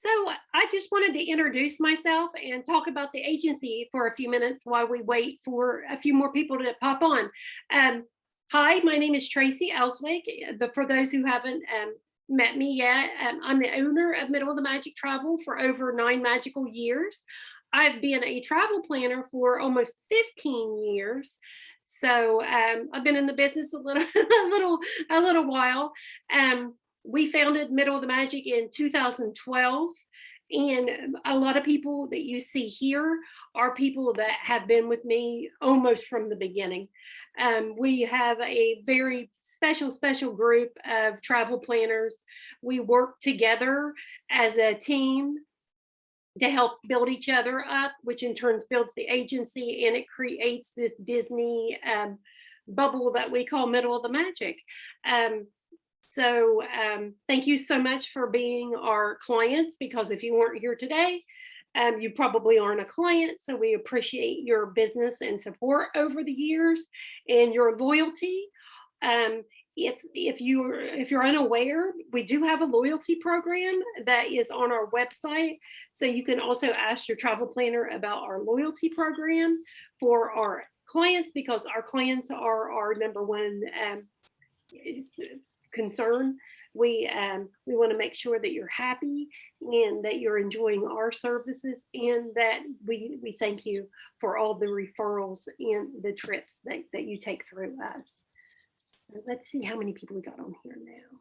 So I just wanted to introduce myself and talk about the agency for a few minutes while we wait for a few more people to pop on. Um, Hi, my name is Tracy Elswick. For those who haven't met me yet, I'm the owner of Middle of the Magic Travel for over 9 magical years. I've been a travel planner for almost 15 years. So I've been in the business a little, a little while. We founded Middle of the Magic in 2012. And a lot of people that you see here are people that have been with me almost from the beginning. We have a very special group of travel planners. We work together as a team to help build each other up, which in turn builds the agency and it creates this Disney bubble that we call Middle of the Magic. Thank you so much for being our clients, because if you weren't here today, you probably aren't a client. So we appreciate your business and support over the years and your loyalty. If you're unaware, we do have a loyalty program that is on our website. So you can also ask your travel planner about our loyalty program for our clients, because our clients are our number one concern. We want to make sure that you're happy and that you're enjoying our services, and that we thank you for all the referrals and the trips that you take through us. Let's see how many people we got on here now.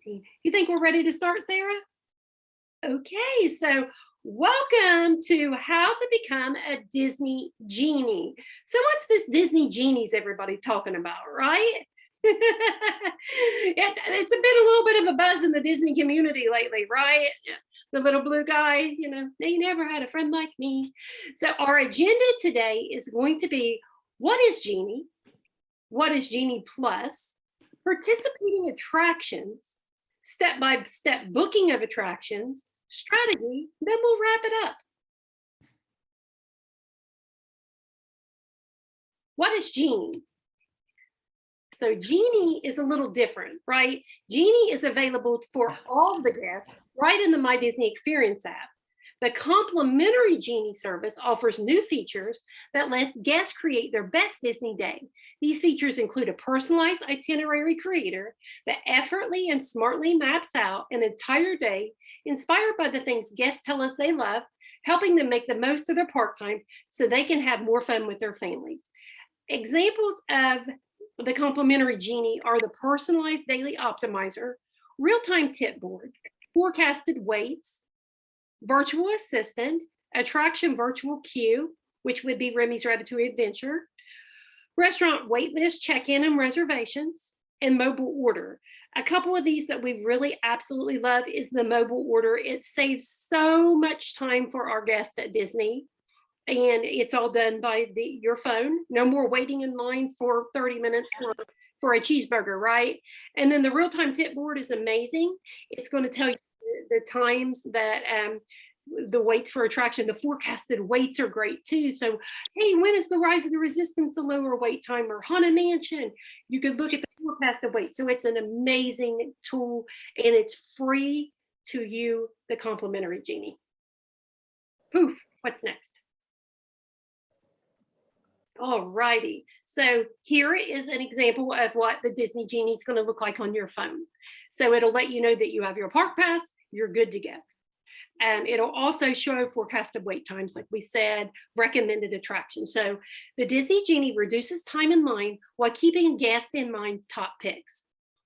18. You think we're ready to start, Sarah? Okay, so welcome to How to Become a Disney Genie. So what's this Disney Genies everybody talking about, right? It's a little bit of a buzz in the Disney community lately, right? The little blue guy, they never had a friend like me. So our agenda today is going to be, what is Genie? What is Genie Plus? Participating attractions, step-by-step booking of attractions, strategy, then we'll wrap it up. What is Genie? So Genie is a little different, right? Genie is available for all the guests right in the My Disney Experience app. The complimentary Genie service offers new features that let guests create their best Disney day. These features include a personalized itinerary creator that effortlessly and smartly maps out an entire day inspired by the things guests tell us they love, helping them make the most of their park time so they can have more fun with their families. Examples of the complimentary Genie are the personalized daily optimizer, real-time tip board, forecasted waits, virtual assistant, attraction virtual queue, which would be Remy's Ratatouille Adventure, restaurant waitlist check-in and reservations, and mobile order. A couple of these that we really absolutely love is the mobile order. It saves so much time for our guests at Disney. And it's all done by your phone. No more waiting in line for 30 minutes for a cheeseburger, right? And then the real-time tip board is amazing. It's going to tell you the times that the waits for attraction. The forecasted waits are great too. So, hey, when is the Rise of the Resistance a lower wait time, or Haunted Mansion? You could look at the forecasted wait. So it's an amazing tool, and it's free to you, the complimentary Genie. Poof, what's next? All righty. So here is an example of what the Disney Genie is going to look like on your phone. So it'll let you know that you have your park pass, you're good to go. It'll also show forecasted wait times, like we said, recommended attractions. So the Disney Genie reduces time in line while keeping guests in mind's top picks.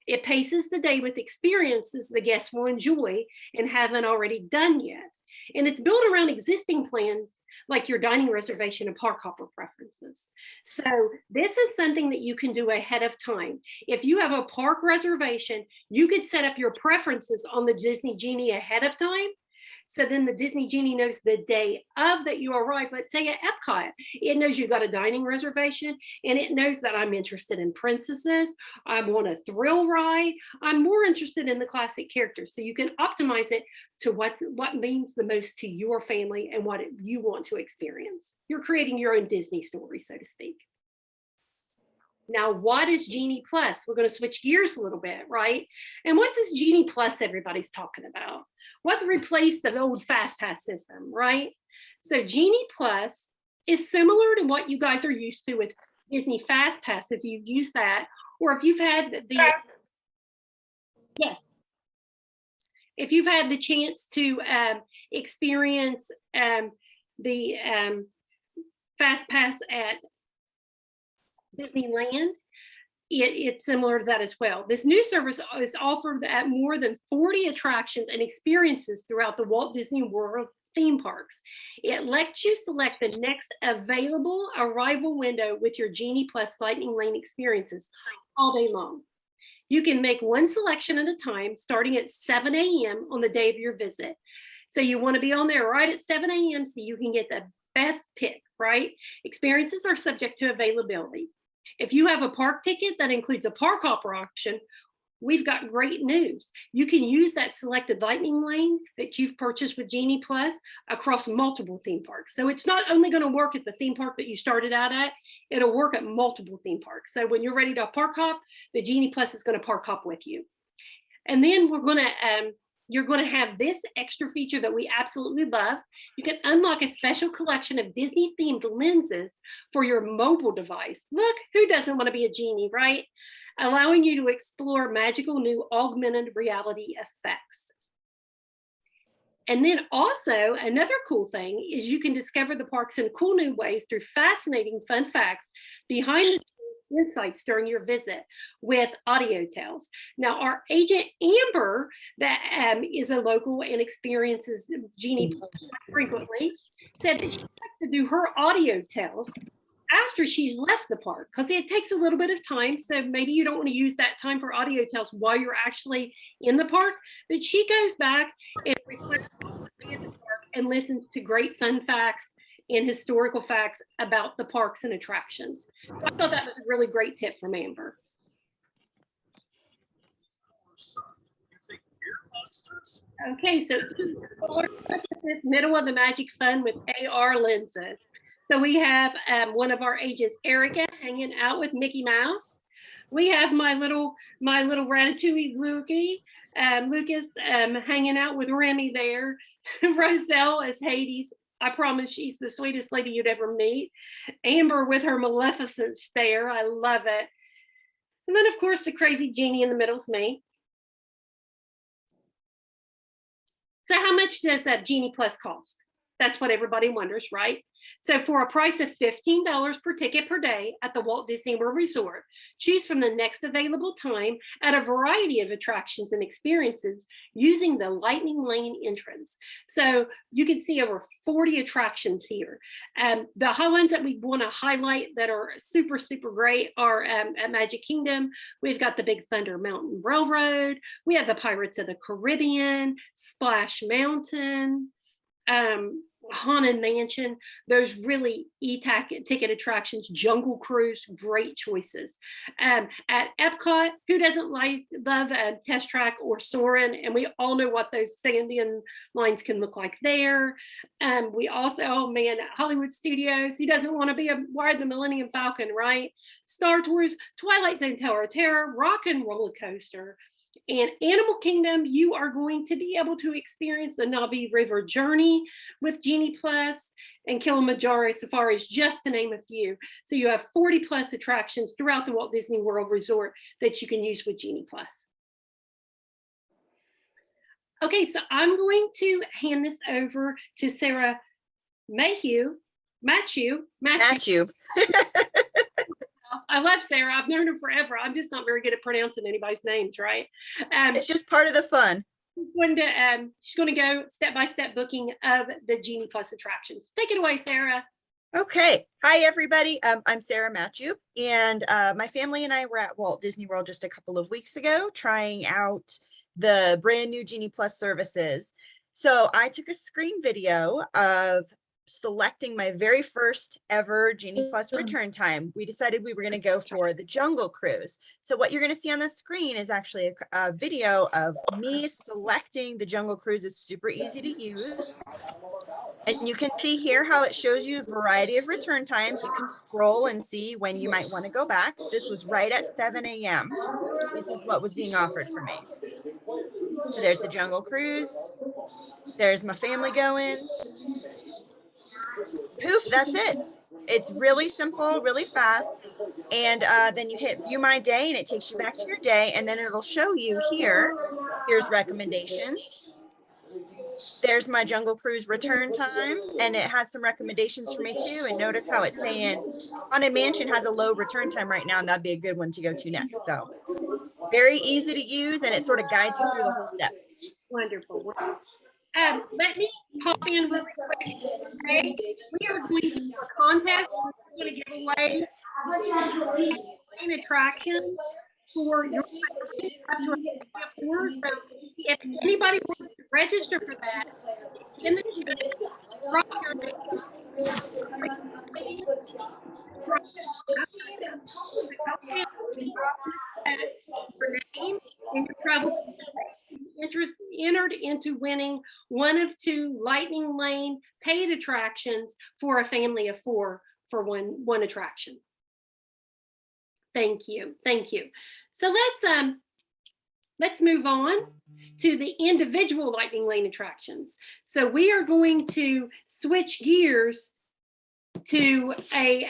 It paces the day with experiences the guests will enjoy and haven't already done yet. And it's built around existing plans like your dining reservation and park hopper preferences. So this is something that you can do ahead of time. If you have a park reservation, you could set up your preferences on the Disney Genie ahead of time. So then the Disney Genie knows the day of that you arrive, let's say at Epcot, it knows you've got a dining reservation, and it knows that I'm interested in princesses, I want a thrill ride, I'm more interested in the classic characters. So you can optimize it to what means the most to your family and what you want to experience. You're creating your own Disney story, so to speak. Now, what is Genie Plus? We're going to switch gears a little bit, right? And what's this Genie Plus everybody's talking about? What to replace the old Fast Pass system, right? So Genie Plus is similar to what you guys are used to with Disney Fast Pass, if you've used that, or if you've had the, yes, if you've had the chance to experience the Fast Pass at Disneyland, it's similar to that as well. This new service is offered at more than 40 attractions and experiences throughout the Walt Disney World theme parks. It lets you select the next available arrival window with your Genie Plus Lightning Lane experiences all day long. You can make one selection at a time, starting at 7 a.m. on the day of your visit. So you want to be on there right at 7 a.m. so you can get the best pick, right? Experiences are subject to availability. If you have a park ticket that includes a park hopper option, we've got great news. You can use that selected Lightning Lane that you've purchased with Genie Plus across multiple theme parks. So it's not only going to work at the theme park that you started out at, it'll work at multiple theme parks. So when you're ready to park hop, the Genie Plus is going to park hop with you. And then you're going to have this extra feature that we absolutely love. You can unlock a special collection of Disney themed lenses for your mobile device. Look, who doesn't want to be a genie, right? Allowing you to explore magical new augmented reality effects. And then also another cool thing is you can discover the parks in cool new ways through fascinating fun facts behind the insights during your visit with audio tales. Now, our agent Amber, that is a local and experiences Genie Plus frequently, said that she likes to do her audio tales after she's left the park, because it takes a little bit of time. So maybe you don't want to use that time for audio tales while you're actually in the park, but she goes back and reflects on the park and listens to great fun facts and historical facts about the parks and attractions. So I thought that was a really great tip from Amber. Okay, so middle of the magic fun with AR lenses. So we have one of our agents, Erica, hanging out with Mickey Mouse. We have my little Ratatouille Lucas hanging out with Remy there. Roselle is Hades. I promise she's the sweetest lady you'd ever meet. Amber with her Maleficent stare. I love it. And then, of course, the crazy genie in the middle is me. So how much does that Genie Plus cost? That's what everybody wonders, right? So for a price of $15 per ticket per day at the Walt Disney World Resort, choose from the next available time at a variety of attractions and experiences using the Lightning Lane entrance. So you can see over 40 attractions here. The ones that we want to highlight that are super, super great are at Magic Kingdom. We've got the Big Thunder Mountain Railroad. We have the Pirates of the Caribbean, Splash Mountain, Haunted Mansion, those really e-ticket attractions, Jungle Cruise, great choices. At Epcot, who doesn't love Test Track or Soarin'? And we all know what those stand-in lines can look like there. We also, oh man, Hollywood Studios, who doesn't want to be ride the Millennium Falcon, right? Star Tours, Twilight Zone Tower of Terror, Rock and Roller Coaster. And Animal Kingdom, you are going to be able to experience the Navi River Journey with Genie Plus, and Kilimanjaro Safaris, just to name a few. So you have 40 plus attractions throughout the Walt Disney World Resort that you can use with Genie Plus. Okay, so I'm going to hand this over to Sarah Matthew. I love Sarah. I've known her forever. I'm just not very good at pronouncing anybody's names, right? It's just part of the fun. She's going to go step-by-step booking of the Genie Plus attractions. Take it away, Sarah. Okay. Hi, everybody. I'm Sarah Matthew, and my family and I were at Walt Disney World just a couple of weeks ago trying out the brand new Genie Plus services. So I took a screen video of selecting my very first ever Genie Plus return time, we decided we were going to go for the Jungle Cruise. So what you're going to see on the screen is actually a video of me selecting the Jungle Cruise. It's super easy to use. And you can see here how it shows you a variety of return times. You can scroll and see when you might want to go back. This was right at 7 a.m. This is what was being offered for me. So there's the Jungle Cruise. There's my family going. Poof, that's it. It's really simple, really fast. And then you hit view my day and it takes you back to your day. And then it'll show you here, here's recommendations. There's my Jungle Cruise return time. And it has some recommendations for me too. And notice how it's saying Haunted Mansion has a low return time right now. And that'd be a good one to go to next. So very easy to use. And it sort of guides you through the whole step. Wonderful. Let me pop in really quick. Okay? We are going to do a contest. We're going to give away an attraction for your if anybody wants to register for that, in the chat, drop your name. Your name and your travel interest entered into winning one of 2 Lightning Lane paid attractions for a family of 4 for one attraction. Thank you. So let's move on to the individual Lightning Lane attractions. So we are going to switch gears to a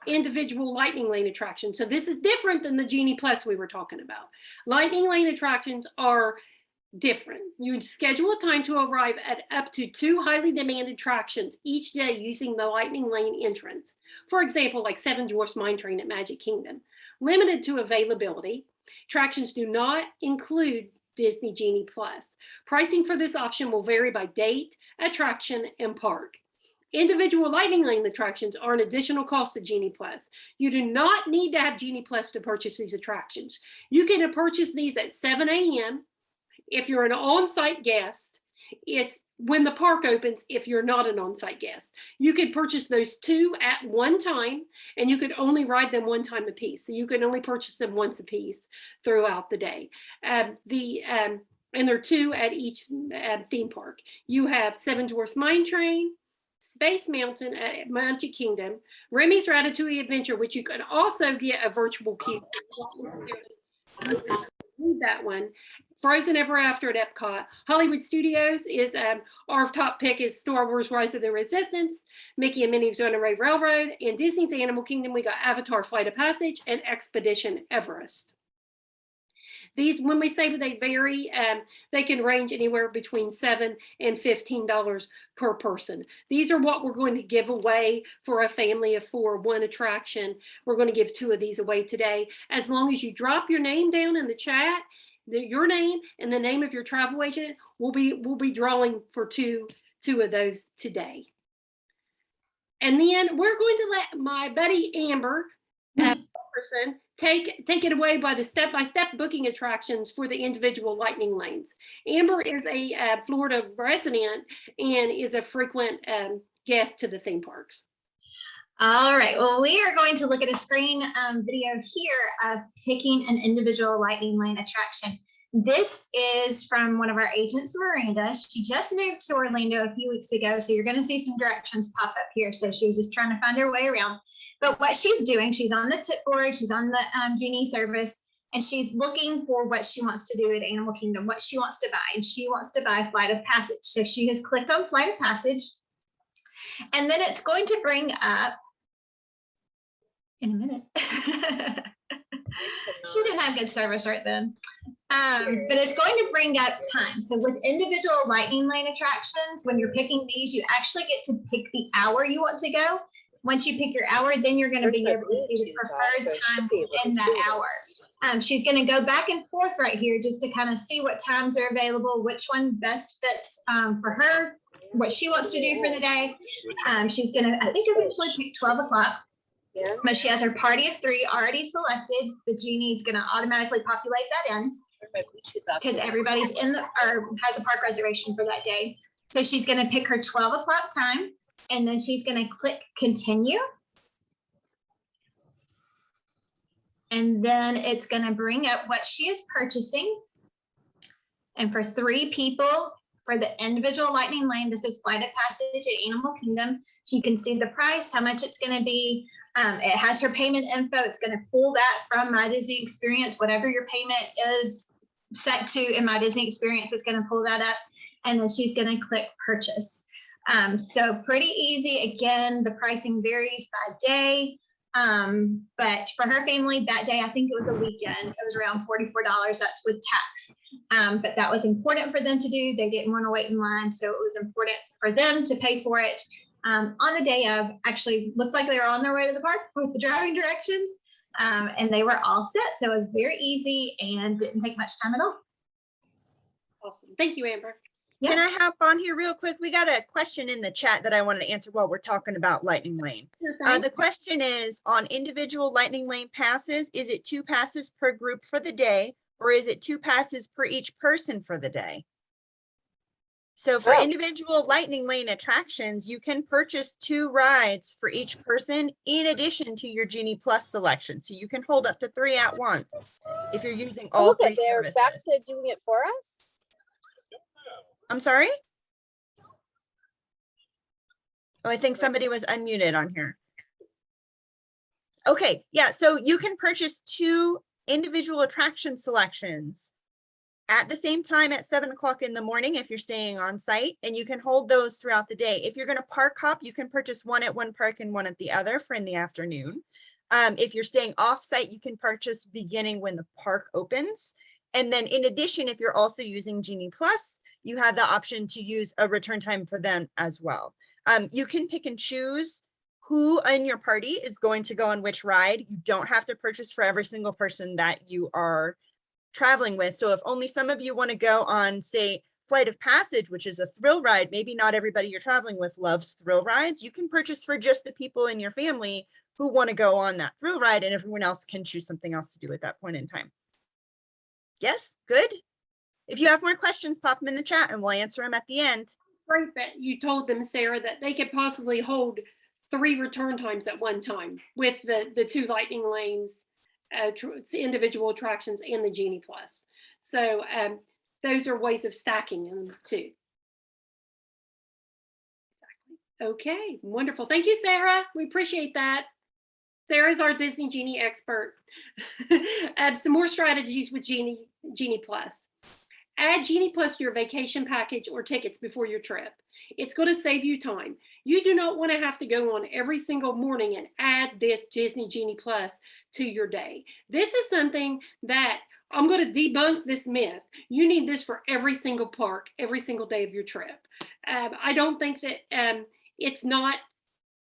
individual Lightning Lane attraction. So this is different than the Genie Plus we were talking about. Lightning Lane attractions are different. You schedule a time to arrive at up to 2 highly demanded attractions each day using the Lightning Lane entrance. For example, like Seven Dwarfs Mine Train at Magic Kingdom. Limited to availability, attractions do not include Disney Genie Plus. Pricing for this option will vary by date, attraction, and park. Individual Lightning Lane attractions are an additional cost to Genie Plus. You do not need to have Genie Plus to purchase these attractions. You can purchase these at 7 a.m. if you're an on-site guest. It's when the park opens if you're not an on-site guest. You could purchase those 2 at one time, and you could only ride them one time a piece. So you can only purchase them once a piece throughout the day. And there are 2 at each theme park. You have Seven Dwarfs Mine Train, Space Mountain at Magic Kingdom, Remy's Ratatouille Adventure, which you can also get a virtual queue. Need that one. Frozen Ever After at Epcot. Hollywood Studios is our top pick is Star Wars Rise of the Resistance, Mickey and Minnie's Runaway Railroad, and Disney's Animal Kingdom. We got Avatar Flight of Passage and Expedition Everest. These, when we say that they vary, they can range anywhere between $7 and $15 per person. These are what we're going to give away for a family of 4, one attraction. We're going to give 2 of these away today. As long as you drop your name down in the chat, your name and the name of your travel agent, we'll be drawing for two of those today. And then we're going to let my buddy Amber person take it away by the step-by-step booking attractions for the individual Lightning Lanes. Amber is a Florida resident and is a frequent guest to the theme parks. All right, well, we are going to look at a screen video here of picking an individual Lightning Lane attraction. This is from one of our agents, Miranda. She just moved to Orlando a few weeks ago, so you're going to see some directions pop up here. So she was just trying to find her way around. But what she's doing, she's on the tip board, she's on the Genie service, and she's looking for what she wants to do at Animal Kingdom, what she wants to buy, and she wants to buy Flight of Passage. So she has clicked on Flight of Passage, and then it's going to bring up in a minute. She didn't have good service right then. But it's going to bring up time. So with individual Lightning Lane attractions, when you're picking these, you actually get to pick the hour you want to go. Once you pick your hour, then you're going to be able to see the preferred time in that hour. She's going to go back and forth right here just to kind of see what times are available, which one best fits for her, what she wants to do for the day. She's going to, I think, eventually pick 12 o'clock. But she has her party of 3 already selected. The Genie is going to automatically populate that in because everybody's in the or has a park reservation for that day. So she's going to pick her 12 o'clock time. and then she's going to click continue. And then it's going to bring up what she is purchasing. And for 3 people, for the individual Lightning Lane, this is Flight of Passage at Animal Kingdom. She can see the price, how much it's going to be. It has her payment info. It's going to pull that from My Disney Experience. Whatever your payment is set to in My Disney Experience, it's going to pull that up. And then she's going to click purchase. So pretty easy. Again, the pricing varies by day. But for her family that day, I think it was a weekend, it was around $44. That's with tax. But that was important for them to do. They didn't want to wait in line. So it was important for them to pay for it. On the day of, actually looked like they were on their way to the park with the driving directions. And they were all set. So it was very easy and didn't take much time at all. Awesome. Thank you, Amber. Yeah. Can I hop on here real quick? We got a question in the chat that I wanted to answer while we're talking about Lightning Lane. The question is, on individual Lightning Lane passes, is it 2 passes per group for the day, or is it 2 passes per each person for the day? So for individual Lightning Lane attractions, you can purchase 2 rides for each person in addition to your Genie Plus selection. So you can hold up to 3 at once if you're using all 3 services. Back to doing it for us. I'm sorry? Oh, I think somebody was unmuted on here. Okay, yeah, so you can purchase 2 individual attraction selections at the same time at 7 o'clock in the morning if you're staying on site, and you can hold those throughout the day. If you're going to park hop, you can purchase 1 at one park and 1 at the other for in the afternoon. If you're staying off site, you can purchase beginning when the park opens. And then in addition, if you're also using Genie Plus, you have the option to use a return time for them as well. You can pick and choose who in your party is going to go on which ride. You don't have to purchase for every single person that you are traveling with. So if only some of you want to go on, say, Flight of Passage, which is a thrill ride, maybe not everybody you're traveling with loves thrill rides, you can purchase for just the people in your family who want to go on that thrill ride, and everyone else can choose something else to do at that point in time. Yes, good. If you have more questions, pop them in the chat and we'll answer them at the end. Great that you told them, Sarah, that they could possibly hold 3 return times at one time with the 2 Lightning Lanes, individual attractions, and the Genie Plus. So those are ways of stacking them too. Exactly. Okay, wonderful. Thank you, Sarah. We appreciate that. Sarah's our Disney Genie expert. Some more strategies with Genie Plus. Add Genie Plus to your vacation package or tickets before your trip. It's going to save you time. You do not want to have to go on every single morning and add this Disney Genie Plus to your day. This is something that I'm going to debunk this myth. You need this for every single park, every single day of your trip. I don't think that it's not.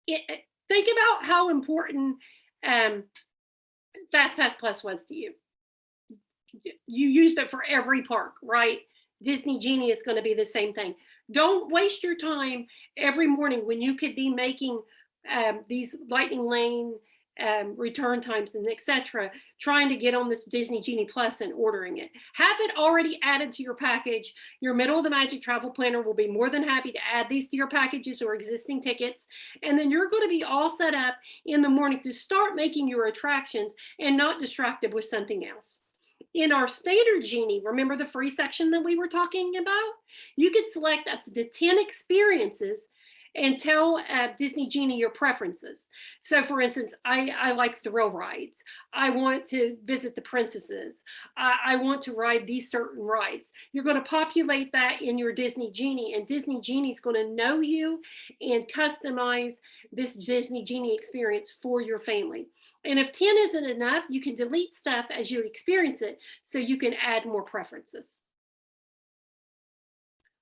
Think about how important FastPass Plus was to you. You used it for every park, right? Disney Genie is going to be the same thing. Don't waste your time every morning when you could be making these Lightning Lane return times and etc. trying to get on this Disney Genie Plus and ordering it. Have it already added to your package. Your Middle of the Magic travel planner will be more than happy to add these to your packages or existing tickets. And then you're going to be all set up in the morning to start making your attractions and not distracted with something else. In our standard Genie, remember the free section that we were talking about? You could select up to 10 experiences and tell Disney Genie your preferences. So for instance, I like thrill rides. I want to visit the princesses. I want to ride these certain rides. You're going to populate that in your Disney Genie, and Disney Genie is going to know you and customize this Disney Genie experience for your family. And if 10 isn't enough, you can delete stuff as you experience it so you can add more preferences.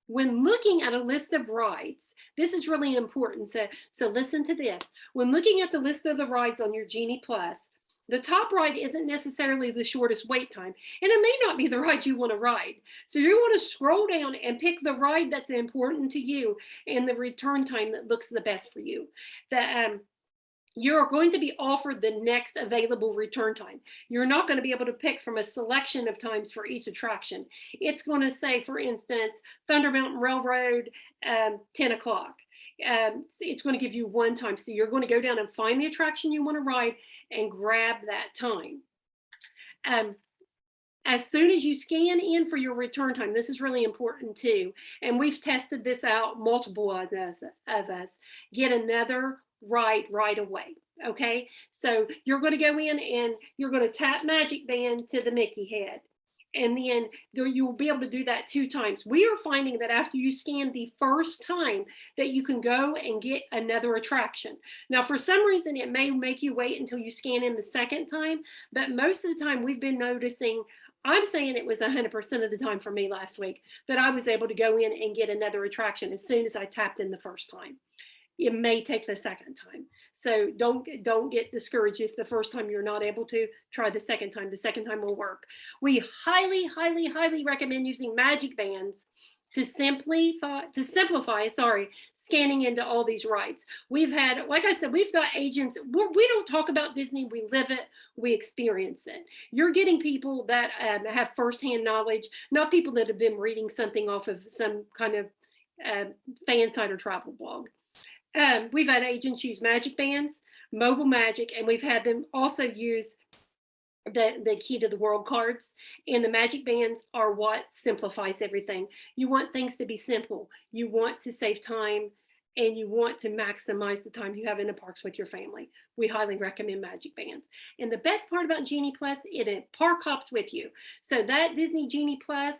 When looking at a list of rides, this is really important. So listen to this. When looking at the list of the rides on your Genie Plus, the top ride isn't necessarily the shortest wait time, and it may not be the ride you want to ride. So you want to scroll down and pick the ride that's important to you and the return time that looks the best for you. You're going to be offered the next available return time. You're not going to be able to pick from a selection of times for each attraction. It's going to say, for instance, Thunder Mountain Railroad, 10 o'clock. it's going to give you one time. So you're going to go down and find the attraction you want to ride and grab that time. As soon as you scan in for your return time, this is really important too. And we've tested this out, multiple of us, get another ride right away. Okay, so you're going to go in and you're going to tap Magic Band to the Mickey head. And then you'll be able to do that 2 times. We are finding that after you scan the first time that you can go and get another attraction. Now, for some reason, it may make you wait until you scan in the second time, but most of the time we've been noticing, I'm saying it was 100% of the time for me last week, that I was able to go in and get another attraction as soon as I tapped in the first time. It may take the second time. So don't get discouraged if the first time you're not able to. Try the second time. The second time will work. We highly, highly, highly recommend using Magic Bands to simplify, scanning into all these rides. We've had, like I said, we've got agents. We don't talk about Disney. We live it. We experience it. You're getting people that have firsthand knowledge, not people that have been reading something off of some kind of fan site or travel blog. We've had agents use Magic Bands, Mobile Magic, and we've had them also use the Key to the World cards. And the Magic Bands are what simplifies everything. You want things to be simple. You want to save time, and you want to maximize the time you have in the parks with your family. We highly recommend Magic Bands. And the best part about Genie Plus, it park hops with you. So that Disney Genie Plus,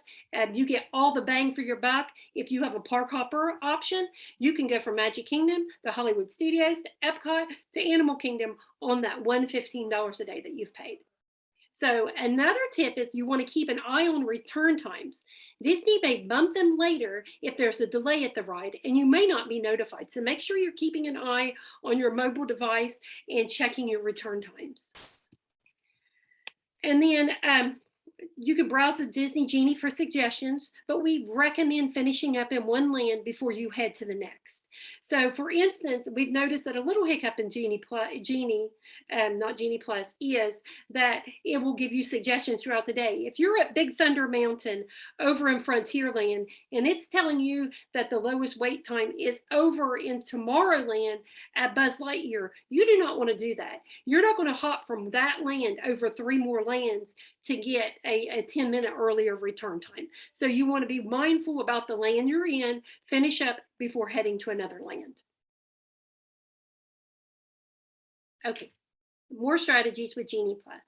you get all the bang for your buck. If you have a park hopper option, you can go from Magic Kingdom to Hollywood Studios to Epcot to Animal Kingdom on that $115 a day that you've paid. So another tip is you want to keep an eye on return times. Disney may bump them later if there's a delay at the ride, and you may not be notified. So make sure you're keeping an eye on your mobile device and checking your return times. And then you can browse the Disney Genie for suggestions, but we recommend finishing up in one land before you head to the next. So for instance, we've noticed that a little hiccup in Genie Plus is that it will give you suggestions throughout the day. If you're at Big Thunder Mountain over in Frontierland and it's telling you that the lowest wait time is over in Tomorrowland at Buzz Lightyear, you do not want to do that. You're not going to hop from that land over 3 more lands to get a 10-minute earlier return time. So you want to be mindful about the land you're in, finish up before heading to another land. Okay, more strategies with Genie Plus.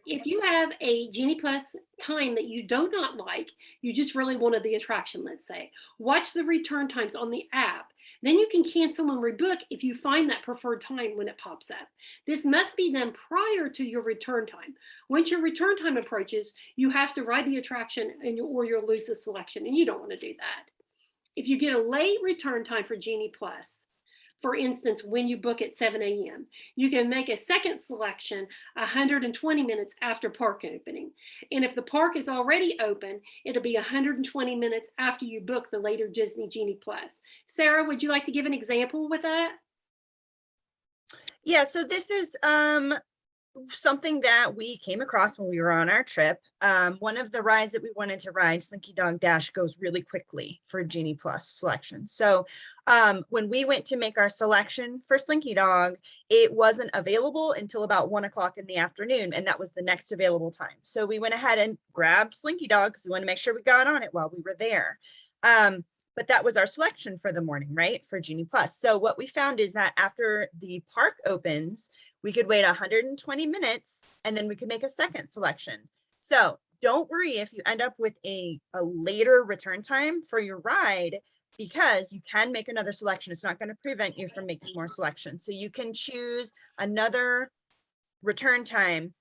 If you have a Genie Plus time that you do not like, you just really wanted the attraction, let's say, watch the return times on the app. Then you can cancel and rebook if you find that preferred time when it pops up. This must be done prior to your return time. Once your return time approaches, you have to ride the attraction or you'll lose the selection, and you don't want to do that. If you get a late return time for Genie Plus, for instance, when you book at 7 a.m., you can make a second selection 120 minutes after park opening. And if the park is already open, it'll be 120 minutes after you book the later Disney Genie Plus. Sarah, would you like to give an example with that? Yeah, so this is something that we came across when we were on our trip. One of the rides that we wanted to ride, Slinky Dog Dash, goes really quickly for Genie Plus selection. So when we went to make our selection for Slinky Dog, it wasn't available until about 1 o'clock in the afternoon, and that was the next available time. So we went ahead and grabbed Slinky Dog because we wanted to make sure we got on it while we were there. But that was our selection for the morning, right, for Genie Plus. So what we found is that after the park opens, we could wait 120 minutes and then we could make a second selection. So don't worry if you end up with a later return time for your ride, because you can make another selection. It's not going to prevent you from making more selections. So you can choose another return time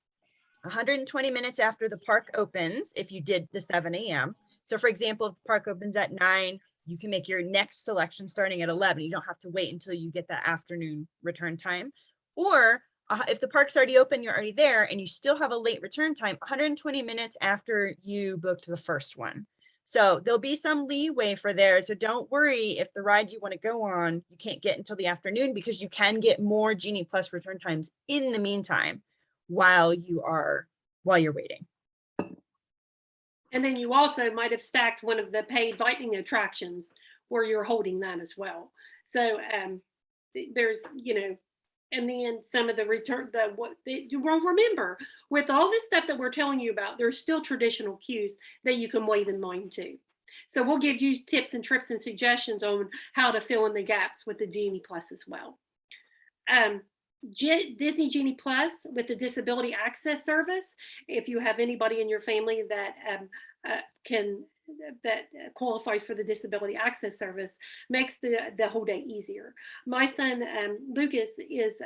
120 minutes after the park opens if you did the 7 a.m. So for example, if the park opens at 9, you can make your next selection starting at 11. You don't have to wait until you get that afternoon return time. Or if the park's already open, you're already there, and you still have a late return time, 120 minutes after you booked the first one. So there'll be some leeway for there. So don't worry if the ride you want to go on, you can't get until the afternoon, because you can get more Genie Plus return times in the meantime while you're waiting. And then you also might have stacked one of the paid lightning attractions where you're holding that as well. So there's, and then some of the well, remember, with all this stuff that we're telling you about, there's still traditional cues that you can wait in line too. So we'll give you tips and trips and suggestions on how to fill in the gaps with the Genie Plus as well. Disney Genie Plus with the Disability Access Service, if you have anybody in your family that qualifies for the Disability Access Service, makes the whole day easier. My son Lucas is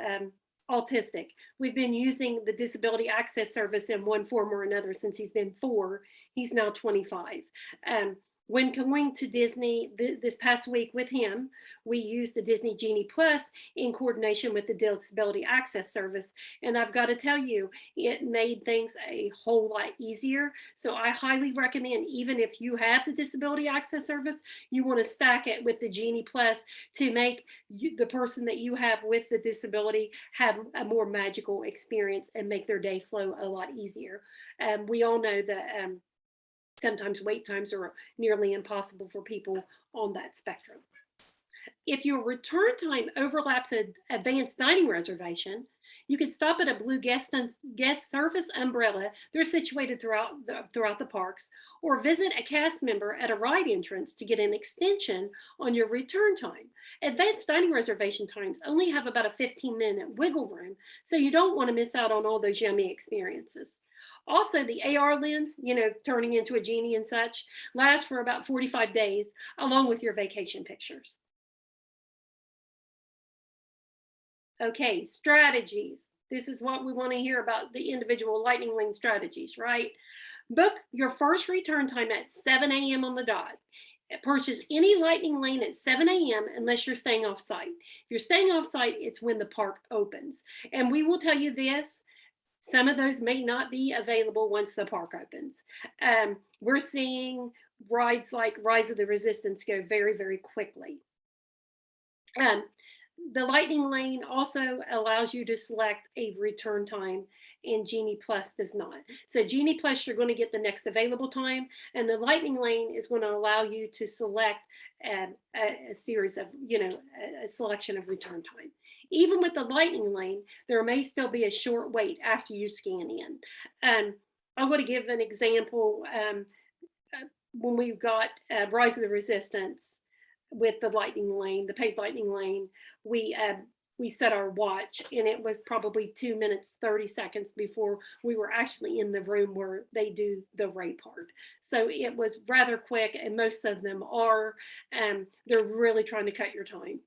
autistic. We've been using the Disability Access Service in one form or another since he's been 4. He's now 25. When going to Disney this past week with him, we used the Disney Genie Plus in coordination with the Disability Access Service. And I've got to tell you, it made things a whole lot easier. So I highly recommend, even if you have the Disability Access Service, you want to stack it with the Genie Plus to make the person that you have with the disability have a more magical experience and make their day flow a lot easier. We all know that sometimes wait times are nearly impossible for people on that spectrum. If your return time overlaps an advanced dining reservation, you can stop at a blue guest service umbrella. They're situated throughout the parks, or visit a cast member at a ride entrance to get an extension on your return time. Advanced dining reservation times only have about a 15-minute wiggle room, so you don't want to miss out on all those yummy experiences. Also, the AR lens, turning into a genie and such, lasts for about 45 days, along with your vacation pictures. Okay, strategies. This is what we want to hear about the individual Lightning Lane strategies, right? Book your first return time at 7 a.m. on the dot. Purchase any Lightning Lane at 7 a.m. unless you're staying off site. If you're staying off site, it's when the park opens. And we will tell you this, some of those may not be available once the park opens. We're seeing rides like Rise of the Resistance go very, very quickly. The Lightning Lane also allows you to select a return time, and Genie Plus does not. So Genie Plus, you're going to get the next available time, and the Lightning Lane is going to allow you to select a series of, a selection of return time. Even with the Lightning Lane, there may still be a short wait after you scan in. I want to give an example. When we got Rise of the Resistance with the Lightning Lane, the paid Lightning Lane, we set our watch, and it was probably 2 minutes, 30 seconds before we were actually in the room where they do the Ray part. So it was rather quick, and most of them are. They're really trying to cut your time.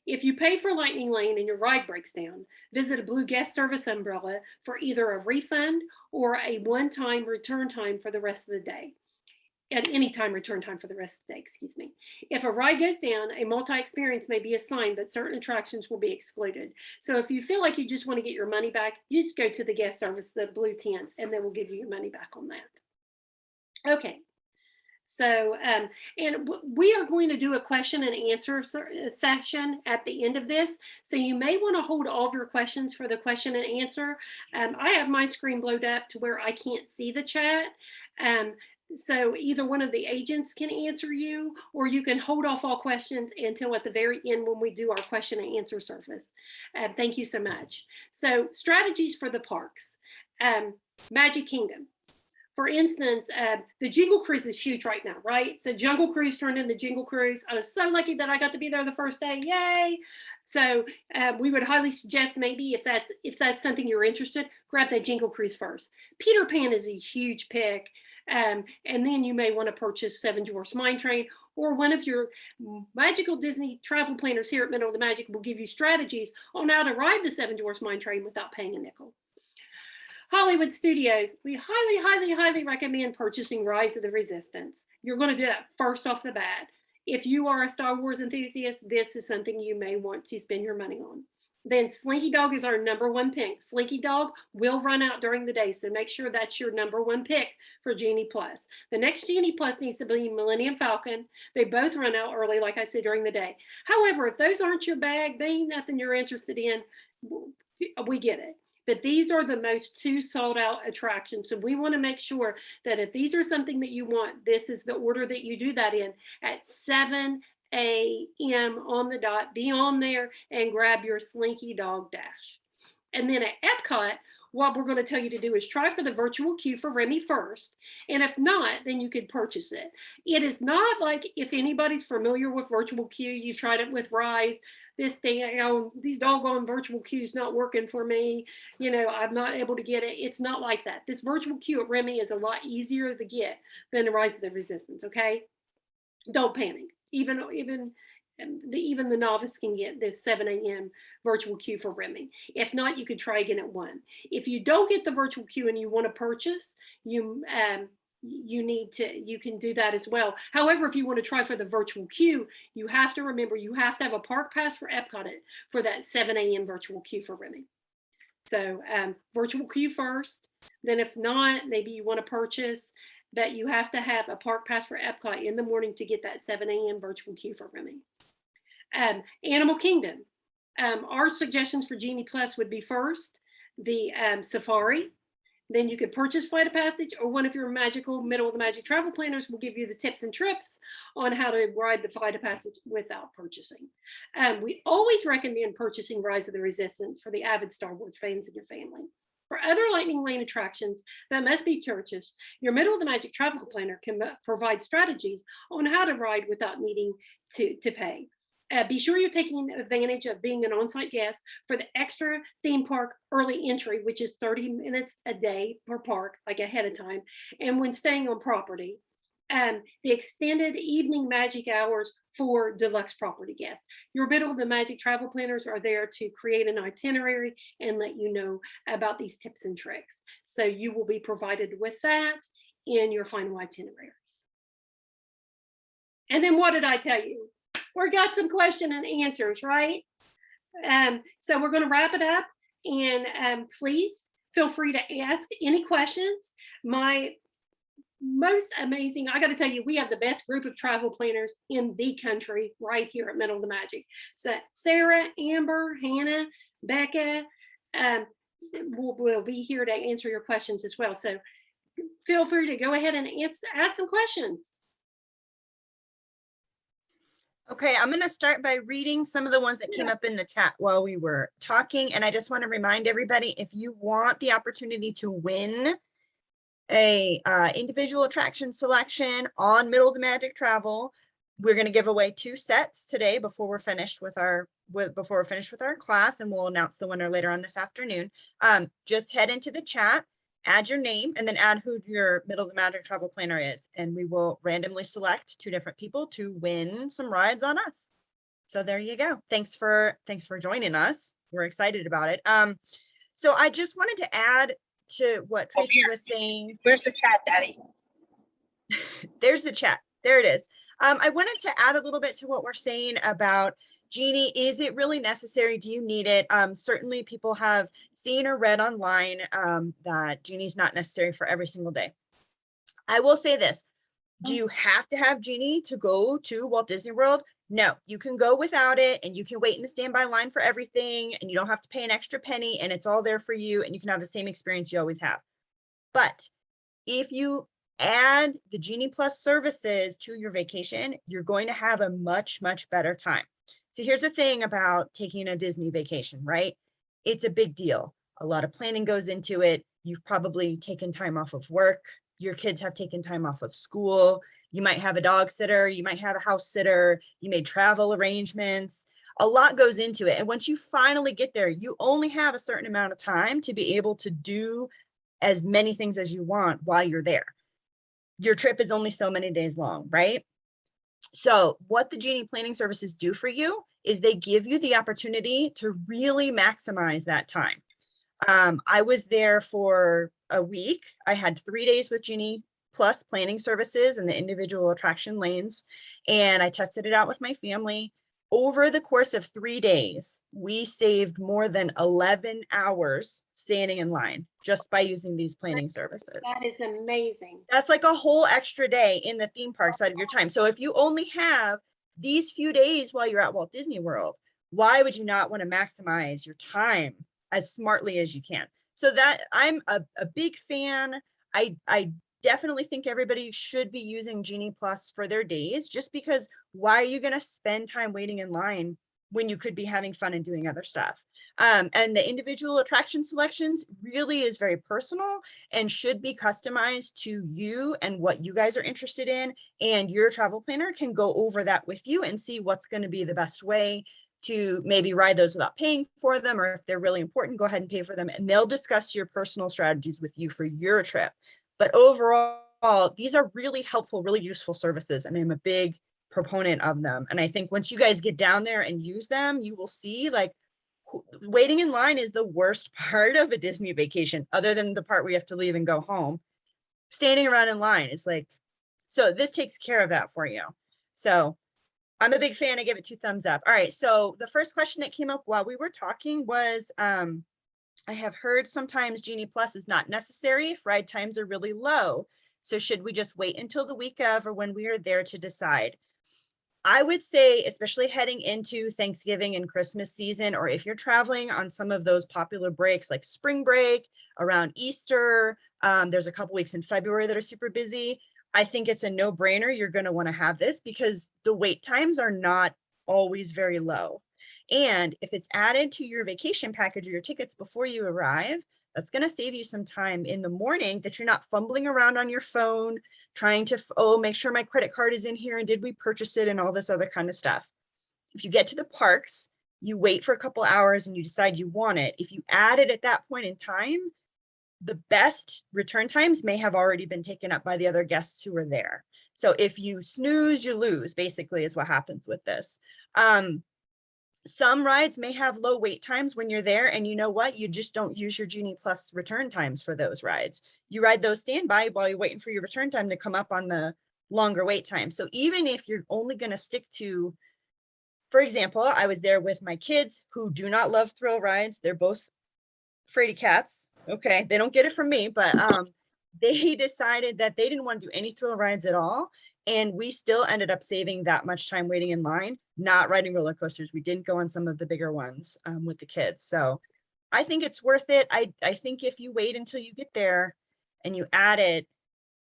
If you pay for Lightning Lane and your ride breaks down, visit a blue guest service umbrella for either a refund or a one-time return time for the rest of the day. At any time return time for the rest of the day, excuse me. If a ride goes down, a multi-experience may be assigned, but certain attractions will be excluded. So if you feel like you just want to get your money back, you just go to the guest service, the blue tents, and they will give you your money back on that. Okay. So, and we are going to do a question and answer session at the end of this. So you may want to hold all of your questions for the question and answer. I have my screen blowed up to where I can't see the chat. So either one of the agents can answer you, or you can hold off all questions until at the very end when we do our question and answer service. Thank you so much. So strategies for the parks. Magic Kingdom. For instance, the Jingle Cruise is huge right now, right? So Jungle Cruise turned into Jingle Cruise. I was so lucky that I got to be there the first day. Yay! So we would highly suggest, maybe if that's something you're interested, grab that Jingle Cruise first. Peter Pan is a huge pick. And then you may want to purchase Seven Dwarfs Mine Train, or one of your magical Disney travel planners here at Middle of the Magic will give you strategies on how to ride the Seven Dwarfs Mine Train without paying a nickel. Hollywood Studios, we highly, highly, highly recommend purchasing Rise of the Resistance. You're going to do that first off the bat. If you are a Star Wars enthusiast, this is something you may want to spend your money on. Then Slinky Dog is our #1 pick. Slinky Dog will run out during the day, so make sure that's your #1 pick for Genie Plus. The next Genie Plus needs to be Millennium Falcon. They both run out early, like I said, during the day. However, if those aren't your bag, they ain't nothing you're interested in, we get it. But these are the most 2 sold out attractions. So we want to make sure that if these are something that you want, this is the order that you do that in at 7 a.m. on the dot. Be on there and grab your Slinky Dog Dash. And then at Epcot, what we're going to tell you to do is try for the virtual queue for Remy first. And if not, then you could purchase it. It is not like, if anybody's familiar with virtual queue, you tried it with Rise, this thing, you know, these doggone virtual queues not working for me, you know, I'm not able to get it. It's not like that. This virtual queue at Remy is a lot easier to get than the Rise of the Resistance, okay? Don't panic. Even the novice can get this 7 a.m. virtual queue for Remy. If not, you could try again at 1. If you don't get the virtual queue and you want to purchase, you can do that as well. However, if you want to try for the virtual queue, you have to remember you have to have a park pass for Epcot for that 7 a.m. virtual queue for Remy. So virtual queue first. Then if not, maybe you want to purchase, but you have to have a park pass for Epcot in the morning to get that 7 a.m. virtual queue for Remy. Animal Kingdom. Our suggestions for Genie Plus would be first, the safari. Then you could purchase Flight of Passage, or one of your middle of the magic travel planners will give you the tips and trips on how to ride the Flight of Passage without purchasing. We always recommend purchasing Rise of the Resistance for the avid Star Wars fans in your family. For other Lightning Lane attractions that must be purchased, your middle of the magic travel planner can provide strategies on how to ride without needing to pay. Be sure you're taking advantage of being an on-site guest for the extra theme park early entry, which is 30 minutes a day per park, like ahead of time, and when staying on property. The extended evening magic hours for deluxe property guests. Your middle of the magic travel planners are there to create an itinerary and let you know about these tips and tricks. So you will be provided with that in your final itineraries. And then what did I tell you? We got some question and answers, right? So we're going to wrap it up, and please feel free to ask any questions. My most amazing, I got to tell you, we have the best group of travel planners in the country right here at Middle of the Magic. So Sarah, Amber, Hannah, Becca will be here to answer your questions as well. So feel free to go ahead and ask some questions. Okay, I'm going to start by reading some of the ones that came up in the chat while we were talking. And I just want to remind everybody, if you want the opportunity to win a individual attraction selection on Middle of the Magic Travel, we're going to give away 2 sets today before we're finished with our class, and we'll announce the winner later on this afternoon. Just head into the chat, add your name, and then add who your Middle of the Magic Travel planner is, and we will randomly select 2 different people to win some rides on us. So there you go. Thanks for joining us. We're excited about it. So I just wanted to add to what Tracy was saying. Where's the chat, Daddy? There's the chat. There it is. I wanted to add a little bit to what we're saying about Genie. Is it really necessary? Do you need it? Certainly people have seen or read online that Genie is not necessary for every single day. I will say this. Do you have to have Genie to go to Walt Disney World? No, you can go without it, and you can wait in the standby line for everything, and you don't have to pay an extra penny, and it's all there for you, and you can have the same experience you always have. But if you add the Genie Plus services to your vacation, you're going to have a much, much better time. So here's the thing about taking a Disney vacation, right? It's a big deal. A lot of planning goes into it. You've probably taken time off of work. Your kids have taken time off of school. You might have a dog sitter. You might have a house sitter. You made travel arrangements. A lot goes into it. And once you finally get there, you only have a certain amount of time to be able to do as many things as you want while you're there. Your trip is only so many days long, right? So what the Genie planning services do for you is they give you the opportunity to really maximize that time. I was there for a week. I had 3 days with Genie Plus planning services and the individual attraction lanes, and I tested it out with my family. Over the course of 3 days, we saved more than 11 hours standing in line just by using these planning services. That is amazing. That's like a whole extra day in the theme park side of your time. So if you only have these few days while you're at Walt Disney World, why would you not want to maximize your time as smartly as you can? So that I'm a big fan. I definitely think everybody should be using Genie Plus for their days, just because why are you going to spend time waiting in line when you could be having fun and doing other stuff? And the individual attraction selections really is very personal and should be customized to you and what you guys are interested in. And your travel planner can go over that with you and see what's going to be the best way to maybe ride those without paying for them, or if they're really important, go ahead and pay for them. And they'll discuss your personal strategies with you for your trip. But overall, these are really helpful, really useful services, and I'm a big proponent of them. And I think once you guys get down there and use them, you will see like waiting in line is the worst part of a Disney vacation, other than the part where you have to leave and go home. Standing around in line is like, so this takes care of that for you. So I'm a big fan. I give it 2 thumbs up. All right. So the first question that came up while we were talking was, I have heard sometimes Genie Plus is not necessary if ride times are really low. So should we just wait until the week of or when we are there to decide? I would say, especially heading into Thanksgiving and Christmas season, or if you're traveling on some of those popular breaks like spring break, around Easter, there's a couple weeks in February that are super busy. I think it's a no-brainer. You're going to want to have this because the wait times are not always very low. And if it's added to your vacation package or your tickets before you arrive, that's going to save you some time in the morning that you're not fumbling around on your phone, trying to, make sure my credit card is in here and did we purchase it and all this other kind of stuff. If you get to the parks, you wait for a couple hours and you decide you want it. If you add it at that point in time, the best return times may have already been taken up by the other guests who were there. So if you snooze, you lose, basically is what happens with this. Some rides may have low wait times when you're there, and you know what? You just don't use your Genie Plus return times for those rides. You ride those standby while you're waiting for your return time to come up on the longer wait time. So even if you're only going to stick to, for example, I was there with my kids who do not love thrill rides. They're both fraidy cats. Okay, they don't get it from me, but they decided that they didn't want to do any thrill rides at all. And we still ended up saving that much time waiting in line, not riding roller coasters. We didn't go on some of the bigger ones with the kids. So I think it's worth it. I think if you wait until you get there and you add it,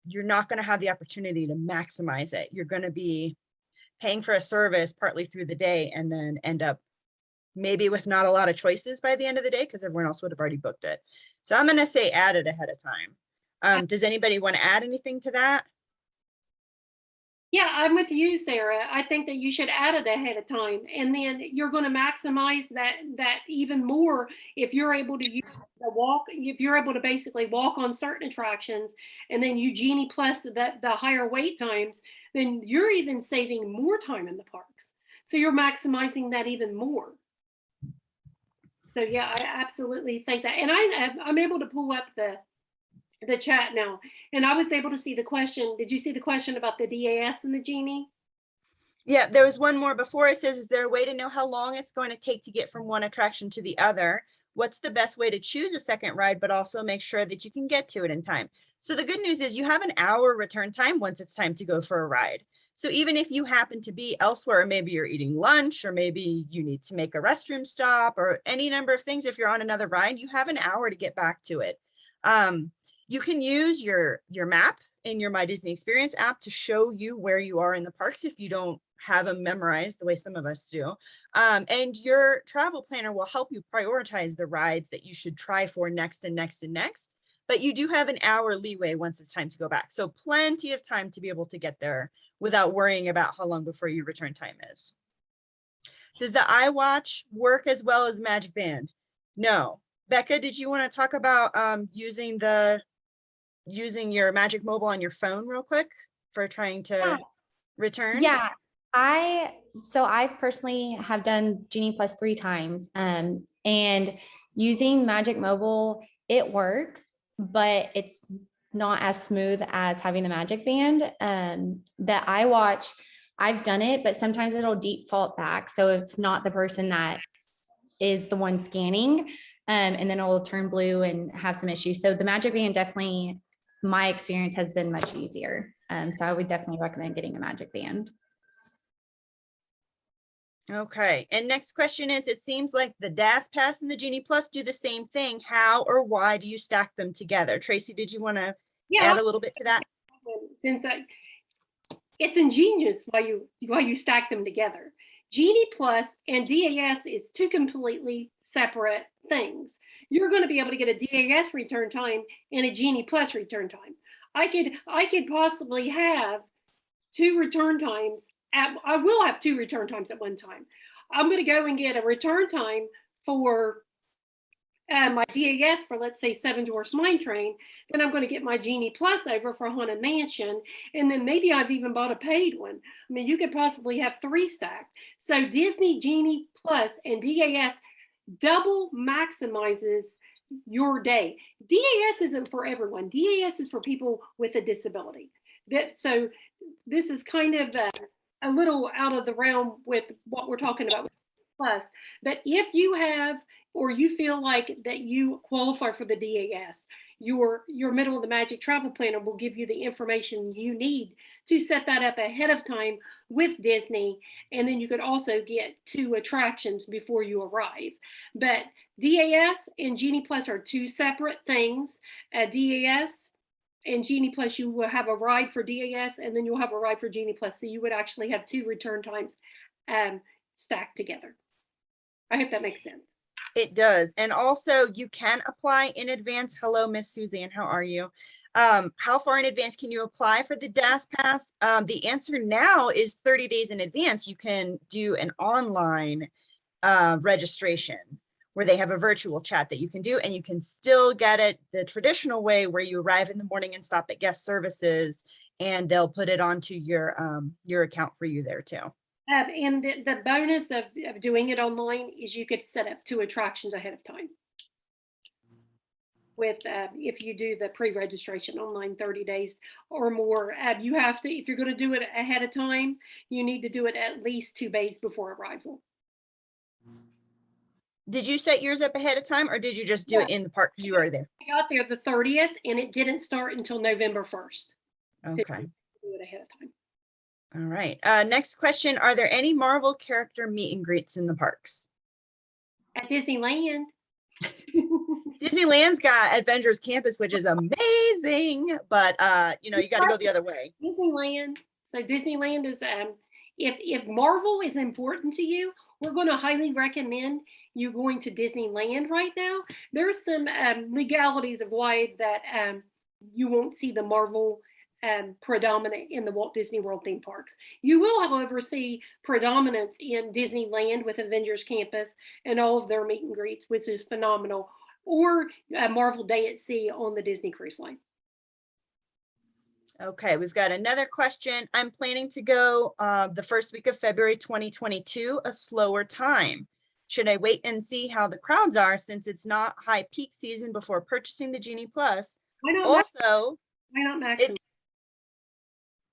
you're not going to have the opportunity to maximize it. You're going to be paying for a service partly through the day and then end up maybe with not a lot of choices by the end of the day because everyone else would have already booked it. So I'm going to say add it ahead of time. Does anybody want to add anything to that? Yeah, I'm with you, Sarah. I think that you should add it ahead of time, and then you're going to maximize that even more if you're able to use the walk. If you're able to basically walk on certain attractions, and then you Genie Plus the higher wait times, then you're even saving more time in the parks. So you're maximizing that even more. So yeah, I absolutely think that, and I'm able to pull up the chat now, and I was able to see the question. Did you see the question about the DAS and the Genie? Yeah, there was one more before. It says, is there a way to know how long it's going to take to get from one attraction to the other? What's the best way to choose a second ride, but also make sure that you can get to it in time? So the good news is you have an hour return time once it's time to go for a ride. So even if you happen to be elsewhere, maybe you're eating lunch, or maybe you need to make a restroom stop, or any number of things, if you're on another ride, you have an hour to get back to it. You can use your map in your My Disney Experience app to show you where you are in the parks if you don't have them memorized the way some of us do. And your travel planner will help you prioritize the rides that you should try for next and next and next. But you do have an hour leeway once it's time to go back. So plenty of time to be able to get there without worrying about how long before your return time is. Does the iWatch work as well as the Magic Band? No. Becca, did you want to talk about using your Magic Mobile on your phone real quick for trying to return? Yeah, I personally have done Genie Plus 3 times, and using Magic Mobile, it works, but it's not as smooth as having the Magic Band. The iWatch, I've done it, but sometimes it'll default back, so it's not the person that is the one scanning, and then it will turn blue and have some issues. So the Magic Band definitely, my experience has been much easier. So I would definitely recommend getting a Magic Band. Okay, and next question is, it seems like the DAS Pass and the Genie Plus do the same thing. How or why do you stack them together? Tracy, did you want to Yeah, add a little bit to that? since it's ingenious why you stack them together. Genie Plus and DAS is two completely separate things. You're going to be able to get a DAS return time and a Genie Plus return time. I could possibly have two return times. I will have two return times at one time. I'm going to go and get a return time for my DAS for, let's say, Seven Dwarfs Mine Train. Then I'm going to get my Genie Plus over for Haunted Mansion. And then maybe I've even bought a paid one. I mean, you could possibly have three stacked. So Disney Genie Plus and DAS double maximizes your day. DAS isn't for everyone. DAS is for people with a disability. So this is kind of a little out of the realm with what we're talking about with Plus. But if you have, or you feel like that you qualify for the DAS, your Middle of the Magic travel planner will give you the information you need to set that up ahead of time with Disney. And then you could also get 2 attractions before you arrive. But DAS and Genie Plus are 2 separate things. DAS and Genie Plus, you will have a ride for DAS and then you'll have a ride for Genie Plus. So you would actually have 2 return times stacked together. I hope that makes sense. It does. And also you can apply in advance. Hello, Miss Suzanne, how are you? How far in advance can you apply for the DAS pass? The answer now is 30 days in advance. You can do an online registration where they have a virtual chat that you can do, and you can still get it the traditional way where you arrive in the morning and stop at guest services, and they'll put it onto your account for you there too. And the bonus of doing it online is you could set up 2 attractions ahead of time. With if you do the pre-registration online 30 days or more, you have to, if you're going to do it ahead of time, you need to do it at least 2 days before arrival. Did you set yours up ahead of time, or did you just do it in the park because you were there? I got there the 30th and it didn't start until November 1st. Okay. Do it ahead of time. All right. Next question. Are there any Marvel character meet and greets in the parks? At Disneyland. Disneyland's got Avengers Campus, which is amazing, but you know, you got to go the other way. Disneyland. So Disneyland is if Marvel is important to you, we're going to highly recommend you going to Disneyland right now. There's some legalities of why that you won't see the Marvel predominant in the Walt Disney World theme parks. You will, however, see predominance in Disneyland with Avengers Campus and all of their meet and greets, which is phenomenal, or Marvel Day at Sea on the Disney Cruise Line. Okay, we've got another question. I'm planning to go the first week of February 2022, a slower time. Should I wait and see how the crowds are since it's not high peak season before purchasing the Genie Plus? Why not? Also, Why not maximum?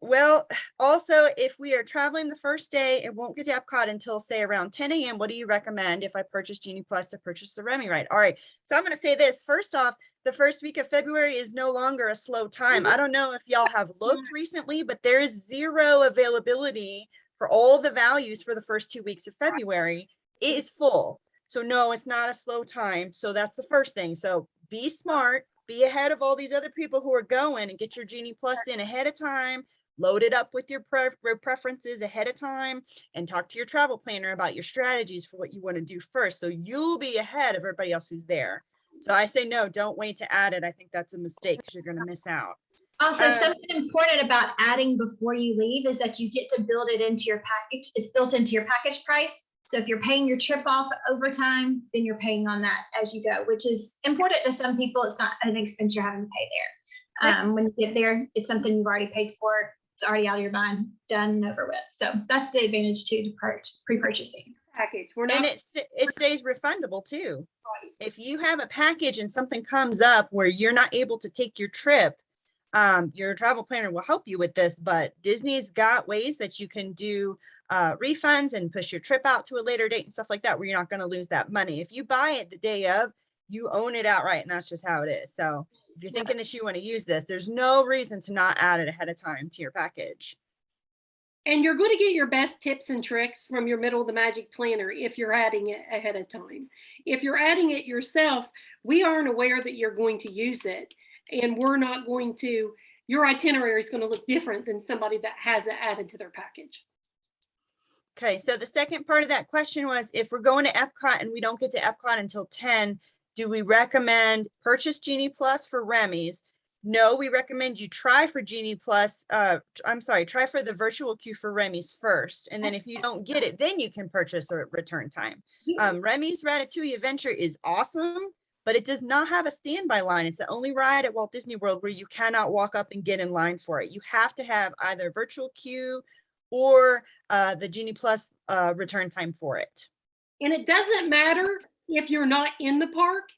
Well, also, if we are traveling the first day, it won't get to Epcot until, say, around 10 a.m. What do you recommend if I purchase Genie Plus to purchase the Remy ride? All right, so I'm going to say this. First off, the first week of February is no longer a slow time. I don't know if y'all have looked recently, but there is 0 availability for all the values for the first 2 weeks of February. It is full. So no, it's not a slow time. So that's the first thing. So be smart, be ahead of all these other people who are going, and get your Genie Plus in ahead of time. Load it up with your preferences ahead of time, and talk to your travel planner about your strategies for what you want to do first. So you'll be ahead of everybody else who's there. So I say, no, don't wait to add it. I think that's a mistake because you're going to miss out. Also, something important about adding before you leave is that you get to build it into your package. It's built into your package price. So if you're paying your trip off over time, then you're paying on that as you go, which is important to some people. It's not an expense you're having to pay there. When you get there, it's something you've already paid for. It's already out of your mind, done and over with. So that's the advantage too, to pre-purchasing. Package. We're not. And it stays refundable too. If you have a package and something comes up where you're not able to take your trip, your travel planner will help you with this, but Disney's got ways that you can do refunds and push your trip out to a later date and stuff like that, where you're not going to lose that money. If you buy it the day of, you own it outright, and that's just how it is. So if you're thinking that you want to use this, there's no reason to not add it ahead of time to your package. And you're going to get your best tips and tricks from your Middle of the Magic planner if you're adding it ahead of time. If you're adding it yourself, we aren't aware that you're going to use it. And we're not going to, your itinerary is going to look different than somebody that has it added to their package. Okay, so the second part of that question was, if we're going to Epcot and we don't get to Epcot until 10, do we recommend purchase Genie Plus for Remy's? No, we recommend you try for Genie Plus, try for the virtual queue for Remy's first. And then if you don't get it, then you can purchase a return time. Remy's Ratatouille Adventure is awesome, but it does not have a standby line. It's the only ride at Walt Disney World where you cannot walk up and get in line for it. You have to have either virtual queue or the Genie Plus return time for it. And it doesn't matter if you're not in the park,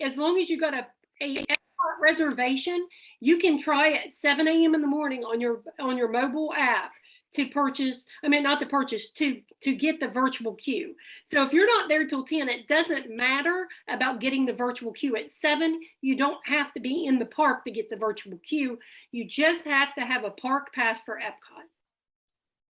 as long as you got a reservation, you can try at 7 a.m. in the morning on your mobile app to purchase, not to purchase, to get the virtual queue. So if you're not there till 10, it doesn't matter about getting the virtual queue. At 7, you don't have to be in the park to get the virtual queue. You just have to have a park pass for Epcot.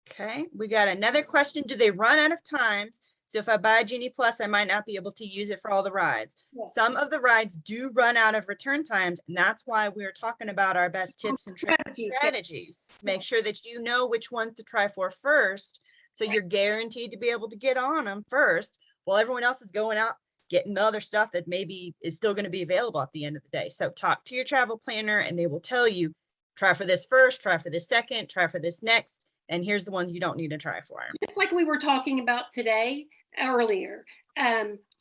Okay, we got another question. Do they run out of times? So if I buy a Genie Plus, I might not be able to use it for all the rides. Yes. Some of the rides do run out of return times, and that's why we're talking about our best tips and tricks and strategies. Make sure that you know which ones to try for first, so you're guaranteed to be able to get on them first, while everyone else is going out getting the other stuff that maybe is still going to be available at the end of the day. So talk to your travel planner, and they will tell you, try for this first, try for this second, try for this next, and here's the ones you don't need to try for. It's like we were talking about today, earlier.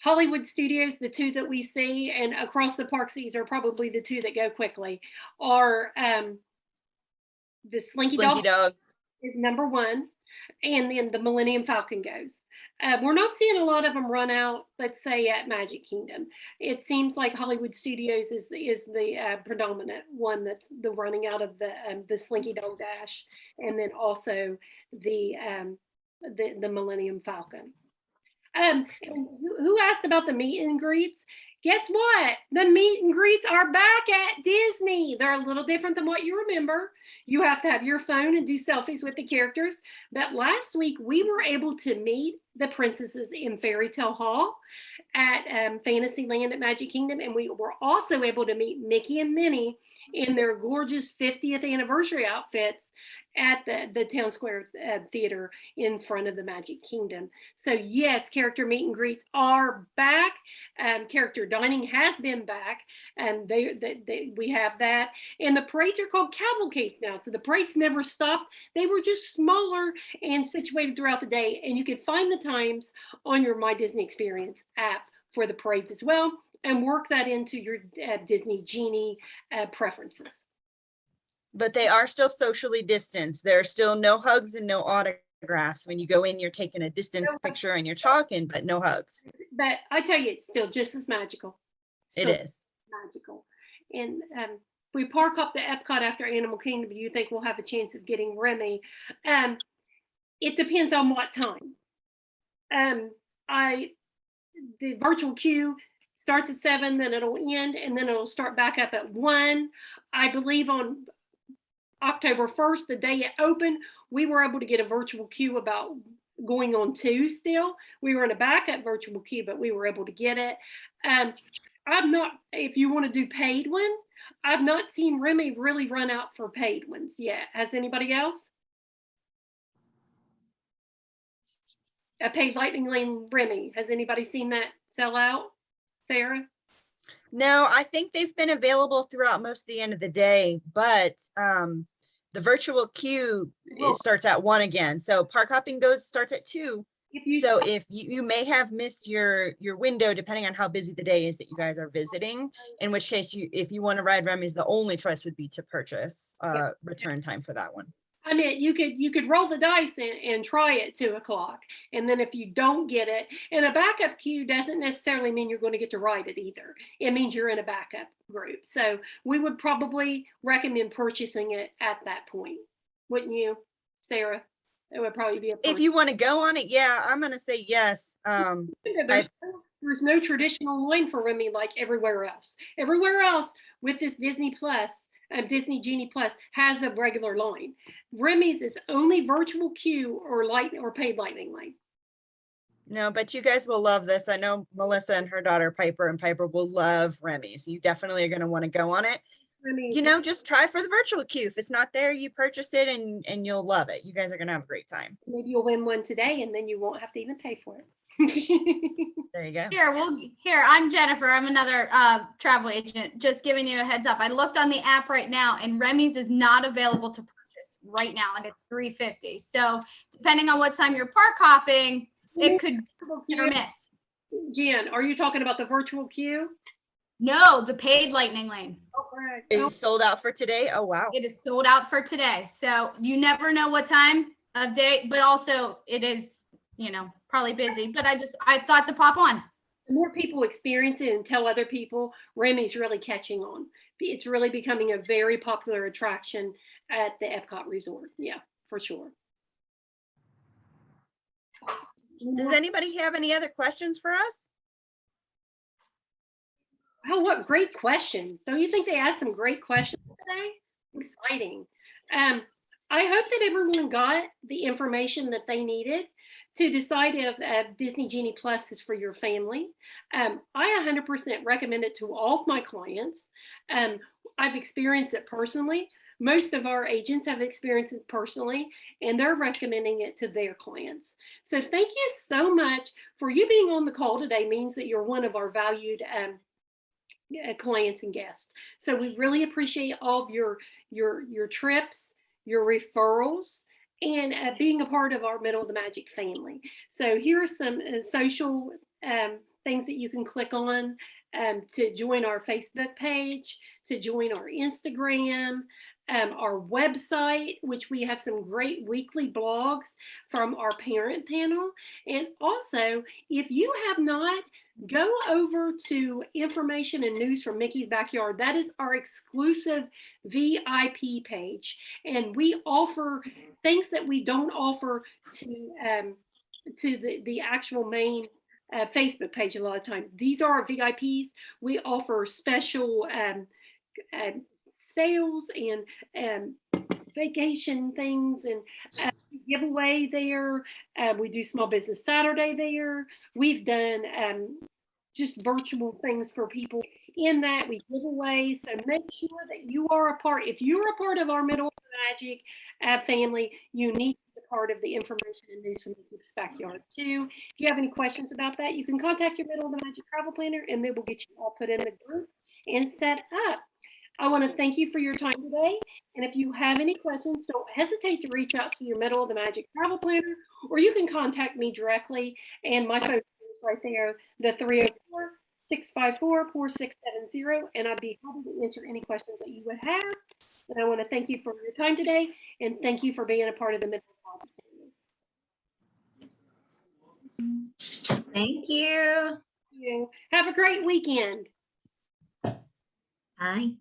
Hollywood Studios, the two that we see, and across the parks, these are probably the two that go quickly, are the Slinky Dog is number 1, and then the Millennium Falcon goes. We're not seeing a lot of them run out, let's say, at Magic Kingdom. It seems like Hollywood Studios is the predominant one that's the running out of the Slinky Dog Dash, and then also the Millennium Falcon. And who asked about the meet and greets? Guess what? The meet and greets are back at Disney. They're a little different than what you remember. You have to have your phone and do selfies with the characters. But last week, we were able to meet the princesses in Fairy Tale Hall at Fantasyland at Magic Kingdom. And we were also able to meet Mickey and Minnie in their gorgeous 50th anniversary outfits at the Town Square Theater in front of the Magic Kingdom. So yes, character meet and greets are back. Character dining has been back, and we have that. And the parades are called cavalcades now. So the parades never stopped. They were just smaller and situated throughout the day. And you can find the times on your My Disney Experience app for the parades as well, and work that into your Disney Genie preferences. But they are still socially distanced. There are still no hugs and no autographs. When you go in, you're taking a distance picture and you're talking, but no hugs. But I tell you, it's still just as magical. It is magical. And if we park up to Epcot after Animal Kingdom, do you think we'll have a chance of getting Remy? It depends on what time. The virtual queue starts at 7, then it'll end, and then it'll start back up at 1. I believe on October 1st, the day it opened, we were able to get a virtual queue about going on 2 still. We were in a backup virtual queue, but we were able to get it. I'm not, if you want to do paid one, I've not seen Remy really run out for paid ones yet. Has anybody else? A paid Lightning Lane Remy. Has anybody seen that sell out? Sarah? No, I think they've been available throughout most of the end of the day, but the virtual queue starts at 1 again. So park hopping starts at 2. If you may have missed your window, depending on how busy the day is that you guys are visiting, in which case if you want to ride Remy's, the only choice would be to purchase return time for that one. I mean, you could roll the dice and try it 2 o'clock. And then if you don't get it, and a backup queue doesn't necessarily mean you're going to get to ride it either. It means you're in a backup group. So we would probably recommend purchasing it at that point. Wouldn't you, Sarah? It would probably be If you want to go on it, yeah, I'm going to say yes. There's no traditional line for Remy like everywhere else. Everywhere else with this Disney Plus, Disney Genie Plus has a regular line. Remy's is only virtual queue or paid Lightning Lane. No, but you guys will love this. I know Melissa and her daughter Piper and Piper will love Remy's. You definitely are going to want to go on it. You know, just try for the virtual queue. If it's not there, you purchase it and you'll love it. You guys are going to have a great time. Maybe you'll win one today and then you won't have to even pay for it. There you go. Here, I'm Jennifer. I'm another travel agent. Just giving you a heads up. I looked on the app right now, and Remy's is not available to purchase right now, and it's $350. So depending on what time you're park hopping, it could hit or miss. Jen, are you talking about the virtual queue? No, the paid lightning lane. Oh, right. It's sold out for today. Oh, wow. It is sold out for today. So you never know what time of day, but also it is, you know, probably busy. But I thought to pop on. The more people experience it and tell other people, Remy's really catching on. It's really becoming a very popular attraction at the Epcot Resort. Yeah, for sure. Does anybody have any other questions for us? Oh, what great questions. Don't you think they asked some great questions today? Exciting. I hope that everyone got the information that they needed to decide if Disney Genie Plus is for your family. I 100% recommend it to all of my clients. I've experienced it personally. Most of our agents have experienced it personally, and they're recommending it to their clients. So thank you so much for you being on the call today. Means that you're one of our valued clients and guests. So we really appreciate all of your trips, your referrals, and being a part of our Middle of the Magic family. So here are some social things that you can click on to join our Facebook page, to join our Instagram, our website, which we have some great weekly blogs from our parent panel. And also, if you have not, go over to information and news from Mickey's Backyard. That is our exclusive VIP page. And we offer things that we don't offer to the actual main Facebook page a lot of time. These are our VIPs. We offer special sales and vacation things and giveaway there. We do Small Business Saturday there. We've done just virtual things for people in that. We give away. So make sure that you are a part. If you're a part of our Middle of the Magic family, you need to be a part of the information and news from Mickey's Backyard too. If you have any questions about that, you can contact your Middle of the Magic travel planner and they will get you all put in the group and set up. I want to thank you for your time today. And if you have any questions, don't hesitate to reach out to your Middle of the Magic travel planner, or you can contact me directly. And my phone is right there, the 304-654-4670. And I'd be happy to answer any questions that you would have. And I want to thank you for your time today. And thank you for being a part of the Middle of the Magic family. Thank you. Have a great weekend. Bye.